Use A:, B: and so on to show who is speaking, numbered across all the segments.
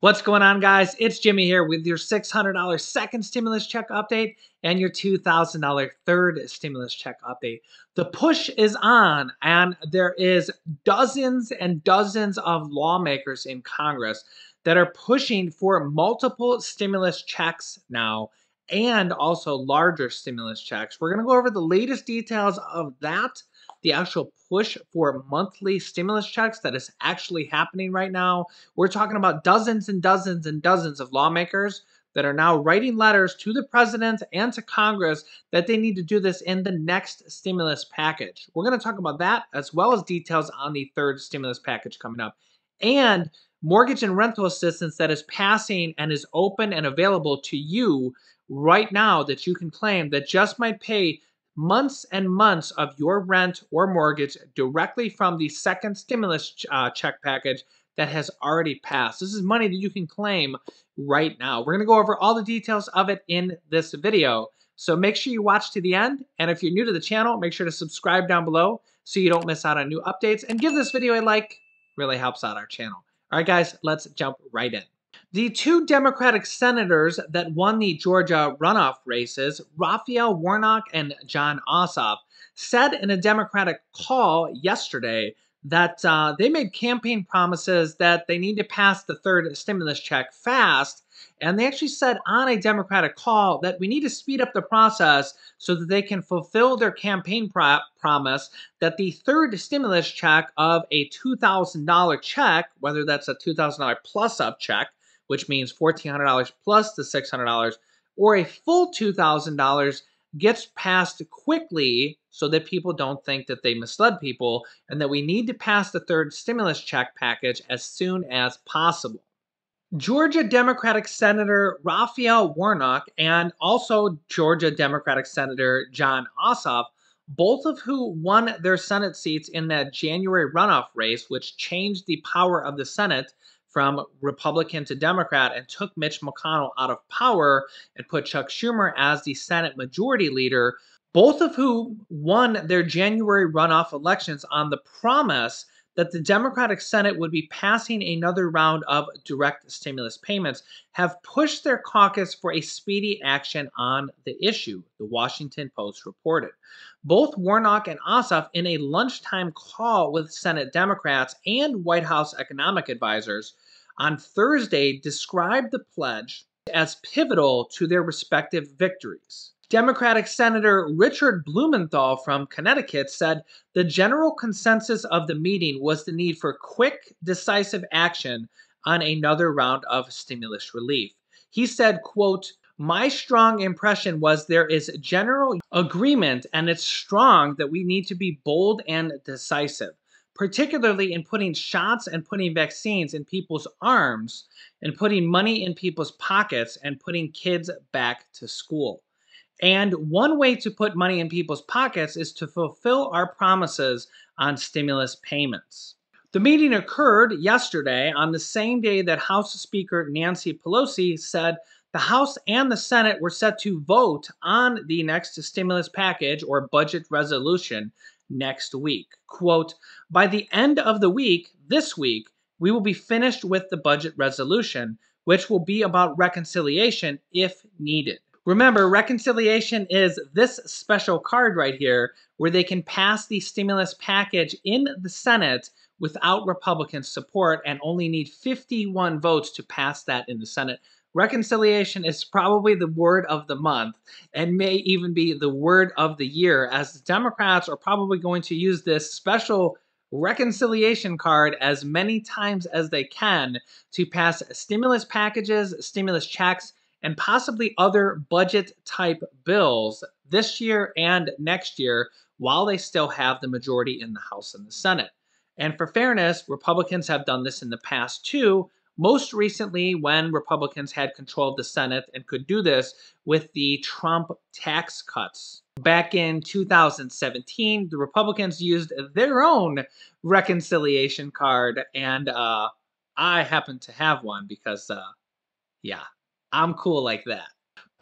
A: What's going on, guys? It's Jimmy here with your $600 second stimulus check update and your $2,000 third stimulus check update. The push is on, and there is dozens and dozens of lawmakers in Congress that are pushing for multiple stimulus checks now and also larger stimulus checks. We're going to go over the latest details of that, the actual push for monthly stimulus checks that is actually happening right now. We're talking about dozens and dozens and dozens of lawmakers that are now writing letters to the president and to Congress that they need to do this in the next stimulus package. We're going to talk about that as well as details on the third stimulus package coming up. And mortgage and rental assistance that is passing and is open and available to you right now that you can claim that just might pay months and months of your rent or mortgage directly from the second stimulus check package that has already passed. This is money that you can claim right now. We're going to go over all the details of it in this video. So make sure you watch to the end. And if you're new to the channel, make sure to subscribe down below so you don't miss out on new updates. And give this video a like. Really helps out our channel. All right, guys, let's jump right in. The two Democratic senators that won the Georgia runoff races, Raphael Warnock and Jon Ossoff, said in a Democratic call yesterday that they made campaign promises that they need to pass the third stimulus check fast. And they actually said on a Democratic call that we need to speed up the process so that they can fulfill their campaign promise that the third stimulus check of a $2,000 check, whether that's a $2,000 plus up check, which means $1,400 plus the $600, or a full $2,000 gets passed quickly so that people don't think that they misled people, and that we need to pass the third stimulus check package as soon as possible. Georgia Democratic Senator Raphael Warnock and also Georgia Democratic Senator Jon Ossoff, both of who won their Senate seats in that January runoff race, which changed the power of the Senate from Republican to Democrat and took Mitch McConnell out of power and put Chuck Schumer as the Senate Majority Leader, both of whom won their January runoff elections on the promise that the Democratic Senate would be passing another round of direct stimulus payments, have pushed their caucus for a speedy action on the issue, the Washington Post reported. Both Warnock and Ossoff, in a lunchtime call with Senate Democrats and White House economic advisors on Thursday, described the pledge as pivotal to their respective victories. Democratic Senator Richard Blumenthal from Connecticut said the general consensus of the meeting was the need for quick, decisive action on another round of stimulus relief. He said, quote, "My strong impression was there is general agreement, and it's strong that we need to be bold and decisive, particularly in putting shots and putting vaccines in people's arms and putting money in people's pockets and putting kids back to school. And one way to put money in people's pockets is to fulfill our promises on stimulus payments." The meeting occurred yesterday on the same day that House Speaker Nancy Pelosi said the House and the Senate were set to vote on the next stimulus package or budget resolution next week. Quote, "By the end of the week, this week, we will be finished with the budget resolution, which will be about reconciliation if needed." Remember, reconciliation is this special card right here where they can pass the stimulus package in the Senate without Republican support and only need 51 votes to pass that in the Senate. Reconciliation is probably the word of the month and may even be the word of the year, as the Democrats are probably going to use this special reconciliation card as many times as they can to pass stimulus packages, stimulus checks, and possibly other budget-type bills this year and next year while they still have the majority in the House and the Senate. And for fairness, Republicans have done this in the past too, most recently when Republicans had control of the Senate and could do this with the Trump tax cuts. Back in 2017, the Republicans used their own reconciliation card, and I happen to have one because, yeah, I'm cool like that.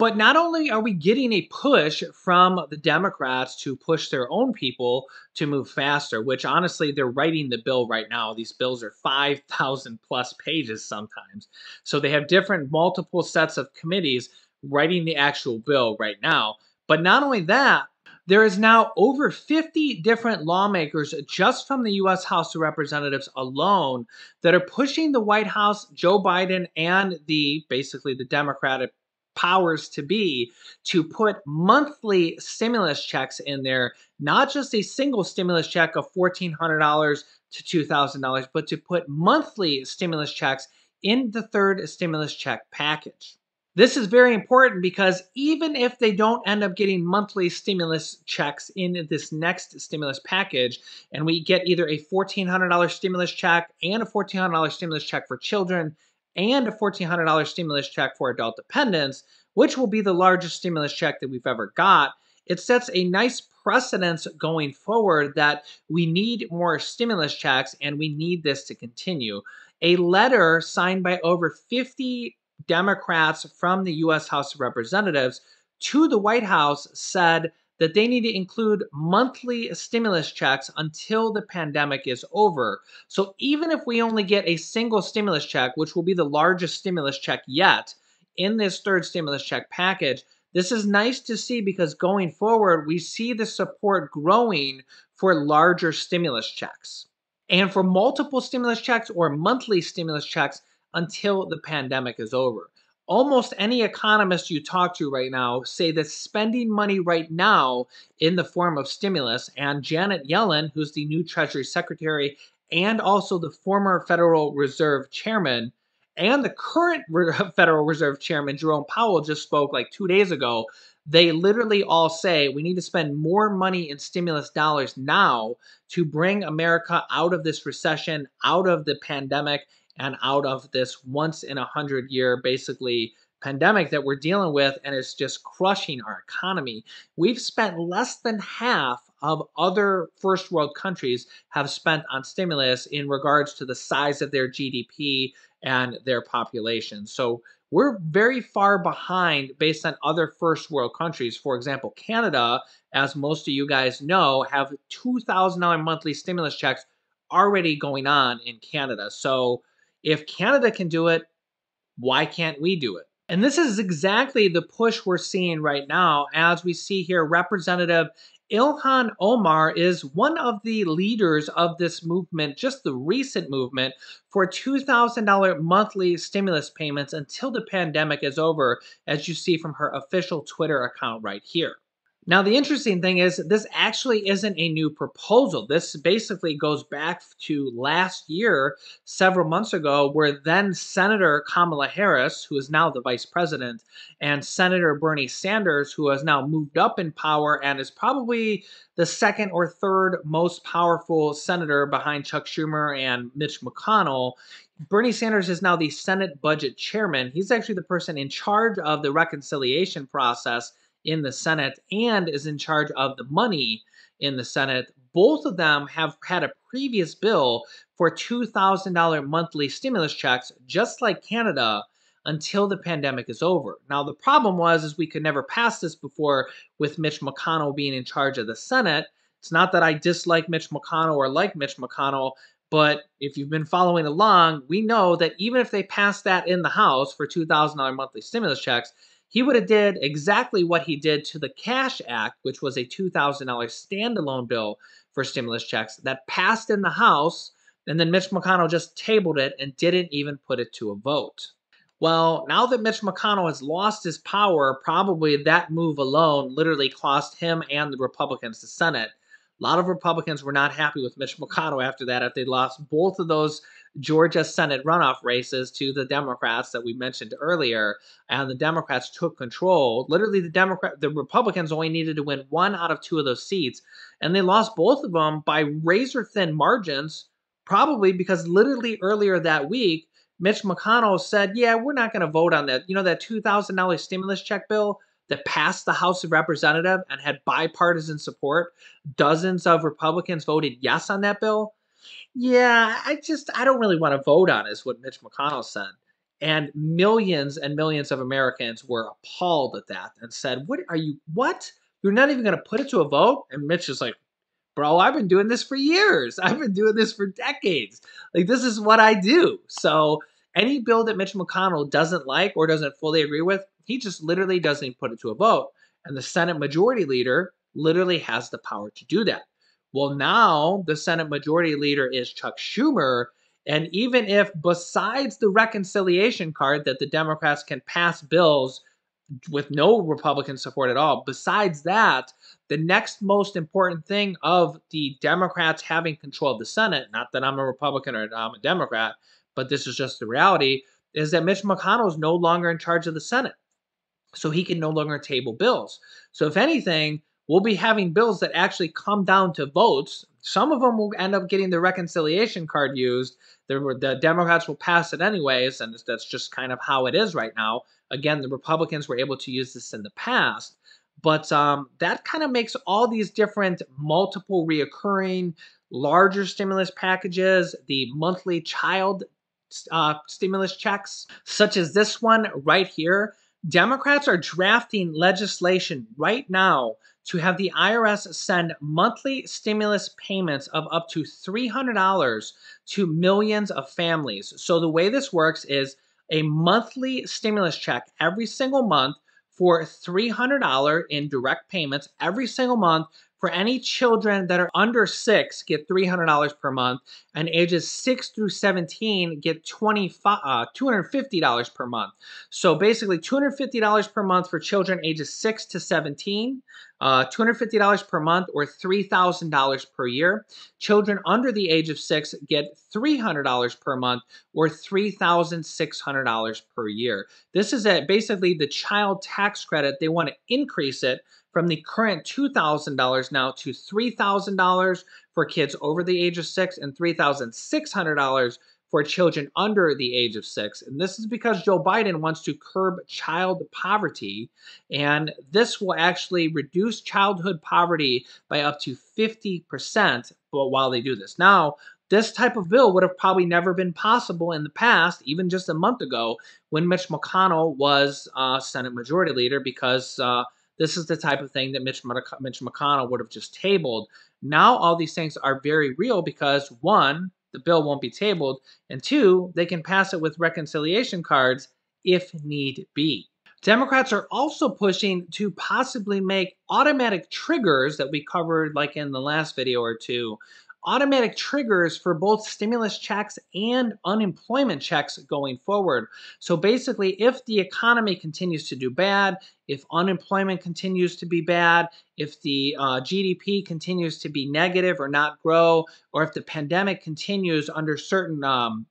A: But not only are we getting a push from the Democrats to push their own people to move faster, which honestly, they're writing the bill right now. These bills are 5,000 plus pages sometimes. So they have different multiple sets of committees writing the actual bill right now. But not only that, there is now over 50 different lawmakers just from the US House of Representatives alone that are pushing the White House, Joe Biden, and the basically the Democratic powers to be to put monthly stimulus checks in there, not just a single stimulus check of $1,400 to $2,000, but to put monthly stimulus checks in the third stimulus check package. This is very important because even if they don't end up getting monthly stimulus checks in this next stimulus package, and we get either a $1,400 stimulus check and a $1,400 stimulus check for children and a $1,400 stimulus check for adult dependents, which will be the largest stimulus check that we've ever got, it sets a nice precedence going forward that we need more stimulus checks and we need this to continue. A letter signed by over 50 Democrats from the US House of Representatives to the White House said that they need to include monthly stimulus checks until the pandemic is over. So even if we only get a single stimulus check, which will be the largest stimulus check yet in this third stimulus check package, this is nice to see because going forward, we see the support growing for larger stimulus checks and for multiple stimulus checks or monthly stimulus checks until the pandemic is over. Almost any economist you talk to right now say that spending money right now in the form of stimulus, and Janet Yellen, who's the new Treasury Secretary and also the former Federal Reserve Chairman, and the current Federal Reserve Chairman, Jerome Powell, just spoke like 2 days ago. They literally all say we need to spend more money in stimulus dollars now to bring America out of this recession, out of the pandemic, and out of this once in 100-year basically pandemic that we're dealing with, and it's just crushing our economy. We've spent less than half of other first world countries have spent on stimulus in regards to the size of their GDP and their population. So we're very far behind based on other first world countries. For example, Canada, as most of you guys know, have $2,000 monthly stimulus checks already going on in Canada. So if Canada can do it, why can't we do it? And this is exactly the push we're seeing right now. As we see here, Representative Ilhan Omar is one of the leaders of this movement, just the recent movement, for $2,000 monthly stimulus payments until the pandemic is over, as you see from her official Twitter account right here. Now, the interesting thing is this actually isn't a new proposal. This basically goes back to last year, several months ago, where then Senator Kamala Harris, who is now the vice president, and Senator Bernie Sanders, who has now moved up in power and is probably the second or third most powerful senator behind Chuck Schumer and Mitch McConnell. Bernie Sanders is now the Senate budget chairman. He's actually the person in charge of the reconciliation process in the Senate and is in charge of the money in the Senate. Both of them have had a previous bill for $2,000 monthly stimulus checks, just like Canada, until the pandemic is over. Now, the problem was is we could never pass this before with Mitch McConnell being in charge of the Senate. It's not that I dislike Mitch McConnell or like Mitch McConnell, but if you've been following along, we know that even if they passed that in the House for $2,000 monthly stimulus checks, he would have did exactly what he did to the Cash Act, which was a $2,000 standalone bill for stimulus checks that passed in the House, and then Mitch McConnell just tabled it and didn't even put it to a vote. Well, now that Mitch McConnell has lost his power, probably that move alone literally cost him and the Republicans the Senate. A lot of Republicans were not happy with Mitch McConnell after that, after they lost both of those Georgia Senate runoff races to the Democrats that we mentioned earlier, and the Democrats took control. Literally, the Republicans only needed to win 1 out of 2 of those seats, and they lost both of them by razor-thin margins, probably because literally earlier that week, Mitch McConnell said, yeah, we're not going to vote on that. You know, that $2,000 stimulus check bill that passed the House of Representatives and had bipartisan support? Dozens of Republicans voted yes on that bill. Yeah, I don't really want to vote on it, is what Mitch McConnell said. And millions of Americans were appalled at that and said, "What are you? What? You're not even going to put it to a vote?" And Mitch is like, "Bro, I've been doing this for years. I've been doing this for decades. Like, this is what I do." So any bill that Mitch McConnell doesn't like or doesn't fully agree with, he just literally doesn't put it to a vote. And the Senate Majority Leader literally has the power to do that. Well, now the Senate Majority Leader is Chuck Schumer. And even if, besides the reconciliation card that the Democrats can pass bills with no Republican support at all, besides that, the next most important thing of the Democrats having control of the Senate, not that I'm a Republican or I'm a Democrat, but this is just the reality, is that Mitch McConnell is no longer in charge of the Senate. So he can no longer table bills. So if anything, we'll be having bills that actually come down to votes. Some of them will end up getting the reconciliation card used. The Democrats will pass it anyways, and that's just kind of how it is right now. Again, the Republicans were able to use this in the past. But that kind of makes all these different multiple reoccurring larger stimulus packages, the monthly child stimulus checks, such as this one right here. Democrats are drafting legislation right now to have the IRS send monthly stimulus payments of up to $300 to millions of families. So the way this works is a monthly stimulus check every single month for $300 in direct payments every single month. For any children that are under 6, get $300 per month, and ages 6 through 17 get $250 per month. So basically $250 per month for children ages 6 to 17, $250 per month or $3,000 per year. Children under the age of 6 get $300 per month or $3,600 per year. This is basically the child tax credit. They want to increase it from the current $2,000 now to $3,000 for kids over the age of 6 and $3,600 for children under the age of 6. And this is because Joe Biden wants to curb child poverty. And this will actually reduce childhood poverty by up to 50% while they do this. Now, this type of bill would have probably never been possible in the past, even just a month ago, when Mitch McConnell was Senate Majority Leader, because this is the type of thing that Mitch McConnell would have just tabled. Now all these things are very real because, one, the bill won't be tabled, and two, they can pass it with reconciliation cards if need be. Democrats are also pushing to possibly make automatic triggers that we covered like in the last video or two, automatic triggers for both stimulus checks and unemployment checks going forward. So basically, if the economy continues to do bad, if unemployment continues to be bad, if the GDP continues to be negative or not grow, or if the pandemic continues under certain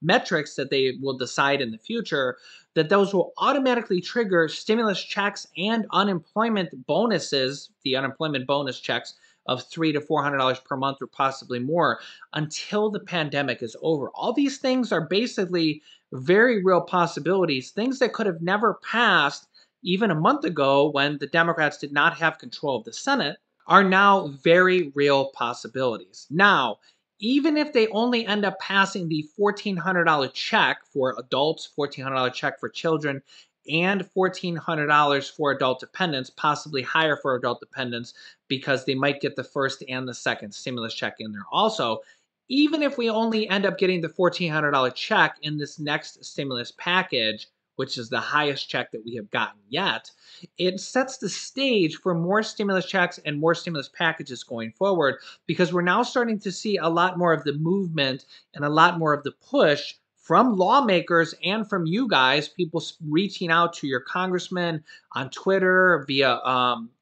A: metrics that they will decide in the future, that those will automatically trigger stimulus checks and unemployment bonuses, the unemployment bonus checks, of $300 to $400 per month or possibly more until the pandemic is over. All these things are basically very real possibilities, things that could have never passed even a month ago when the Democrats did not have control of the Senate, are now very real possibilities. Now, even if they only end up passing the $1,400 check for adults, $1,400 check for children, and $1,400 for adult dependents, possibly higher for adult dependents because they might get the first and the second stimulus check in there also. Even if we only end up getting the $1,400 check in this next stimulus package, which is the highest check that we have gotten yet, it sets the stage for more stimulus checks and more stimulus packages going forward, because we're now starting to see a lot more of the movement and a lot more of the push from lawmakers and from you guys, people reaching out to your congressmen on Twitter, via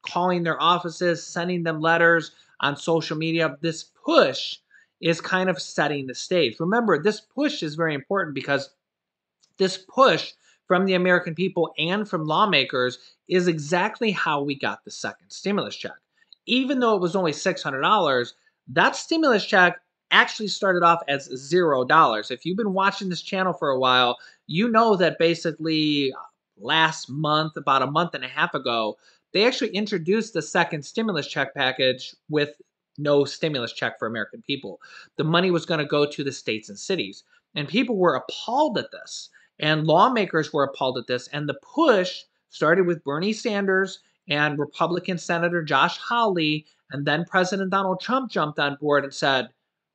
A: calling their offices, sending them letters on social media. This push is kind of setting the stage. Remember, this push is very important because this push from the American people and from lawmakers is exactly how we got the second stimulus check. Even though it was only $600, that stimulus check actually started off as $0. If you've been watching this channel for a while, you know that basically last month, about a month and a half ago, they actually introduced the second stimulus check package with no stimulus check for American people. The money was going to go to the states and cities, and people were appalled at this. And lawmakers were appalled at this. And the push started with Bernie Sanders and Republican Senator Josh Hawley. And then President Donald Trump jumped on board and said,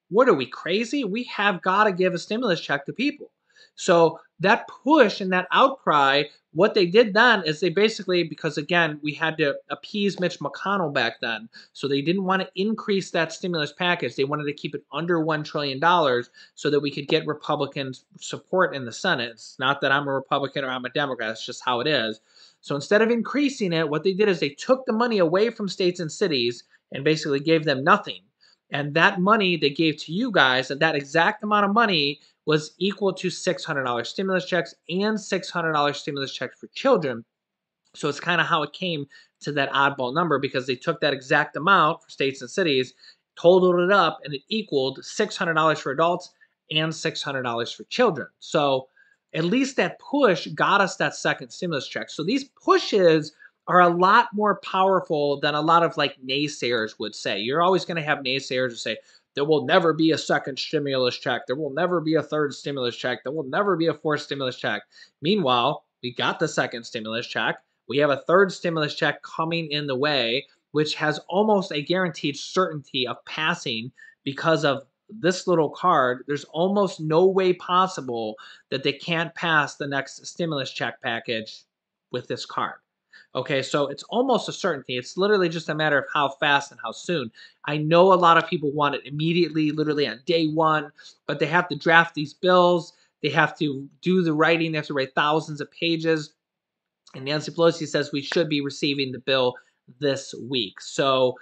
A: what are we, crazy? We have got to give a stimulus check to people. So that push and that outcry, what they did then is they basically, because again, we had to appease Mitch McConnell back then, so they didn't want to increase that stimulus package. They wanted to keep it under $1 trillion so that we could get Republican support in the Senate. It's not that I'm a Republican or I'm a Democrat, it's just how it is. So instead of increasing it, what they did is they took the money away from states and cities and basically gave them nothing. And that money they gave to you guys, and that exact amount of money was equal to $600 stimulus checks and $600 stimulus checks for children. So it's kind of how it came to that oddball number, because they took that exact amount for states and cities, totaled it up, and it equaled $600 for adults and $600 for children. So at least that push got us that second stimulus check. So these pushes are a lot more powerful than a lot of like naysayers would say. You're always going to have naysayers who say, there will never be a second stimulus check. There will never be a third stimulus check. There will never be a fourth stimulus check. Meanwhile, we got the second stimulus check. We have a third stimulus check coming in the way, which has almost a guaranteed certainty of passing because of this little card. There's almost no way possible that they can't pass the next stimulus check package with this card. Okay, so it's almost a certainty. It's literally just a matter of how fast and how soon. I know a lot of people want it immediately, literally on day one, but they have to draft these bills. They have to do the writing. They have to write thousands of pages. And Nancy Pelosi says we should be receiving the bill this week. So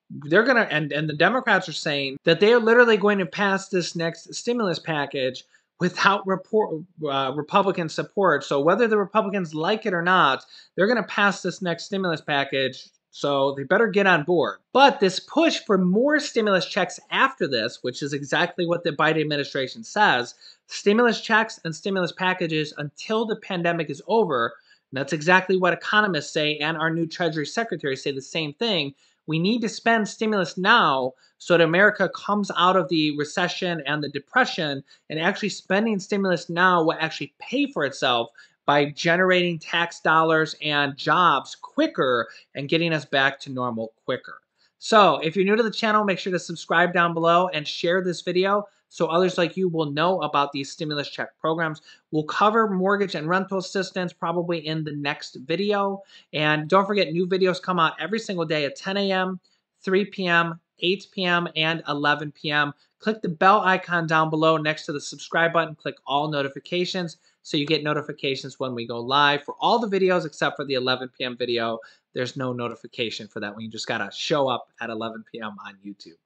A: they're going to, and the Democrats are saying that they are literally going to pass this next stimulus package without Republican support. So whether the Republicans like it or not, they're going to pass this next stimulus package. So they better get on board. But this push for more stimulus checks after this, which is exactly what the Biden administration says, stimulus checks and stimulus packages until the pandemic is over. And that's exactly what economists say, and our new Treasury Secretary say the same thing. We need to spend stimulus now so that America comes out of the recession and the depression, and actually spending stimulus now will actually pay for itself by generating tax dollars and jobs quicker and getting us back to normal quicker. So if you're new to the channel, make sure to subscribe down below and share this video so others like you will know about these stimulus check programs. We'll cover mortgage and rental assistance probably in the next video. And don't forget, new videos come out every single day at 10 a.m., 3 p.m., 8 p.m., and 11 p.m. Click the bell icon down below next to the subscribe button. Click all notifications so you get notifications when we go live. For all the videos except for the 11 p.m. video, there's no notification for that one. You just got to show up at 11 p.m. on YouTube.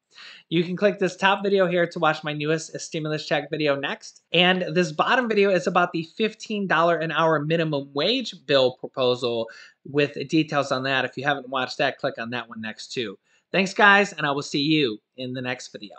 A: You can click this top video here to watch my newest stimulus check video next. And this bottom video is about the $15 an hour minimum wage bill proposal with details on that. If you haven't watched that, click on that one next too. Thanks, guys, and I will see you in the next video.